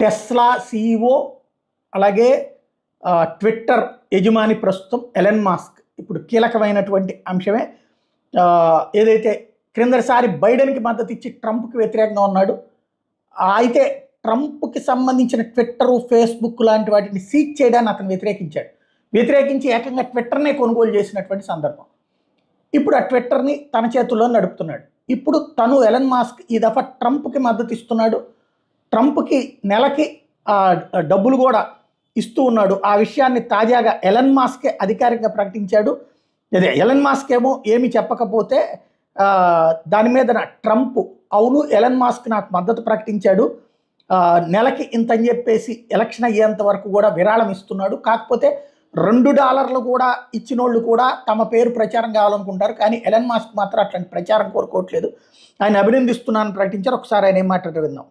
Tesla CEO, అలాగే Twitter యజమాని ప్రస్తుతం ఎలన్ మాస్క్. ఇప్పుడు కీలకమైనటువంటి అంశమే. ఏదైతే క్రిందసారి బైడెన్కి మద్దతు ఇచ్చి ట్రంప్కి వ్యతిరేకంగా ఉన్నాడు, అయితే ట్రంప్కి సంబంధించిన ట్విట్టర్, ఫేస్బుక్ లాంటి వాటిని సీజ్ చేయడాన్ని అతను వ్యతిరేకించి ఏకంగా ట్విట్టర్నే కొనుగోలు చేసినటువంటి సందర్భం. ఇప్పుడు ఆ ట్విట్టర్ని తన చేతుల్లో నడుపుతున్నాడు. ఇప్పుడు తను ఎలన్ మాస్క్ ఈ దఫా ట్రంప్కి మద్దతు ఇస్తున్నాడు, ట్రంప్కి నెలకి డబ్బులు కూడా ఇస్తూ ఉన్నాడు. ఆ విషయాన్ని తాజాగా ఎలన్ మాస్కే అధికారికంగా ప్రకటించాడు. అదే ఎలన్ మాస్క్ ఏమో ఏమి చెప్పకపోతే దాని మీద ట్రంప్ అవును ఎలన్ మాస్క్ నాకు మద్దతు ప్రకటించాడు, నెలకి ఇంత అని చెప్పేసి ఎలక్షన్ అయ్యేంత వరకు కూడా విరాళం ఇస్తున్నాడు, కాకపోతే $2 కూడా ఇచ్చినోళ్ళు కూడా తమ పేరు ప్రచారం కావాలనుకుంటారు, కానీ ఎలన్ మాస్క్ మాత్రం అట్లాంటి ప్రచారం కోరుకోవట్లేదు, ఆయన అభినందిస్తున్నానని ప్రకటించారు. ఒకసారి ఆయన ఏం మాట్లాడారు విందాం.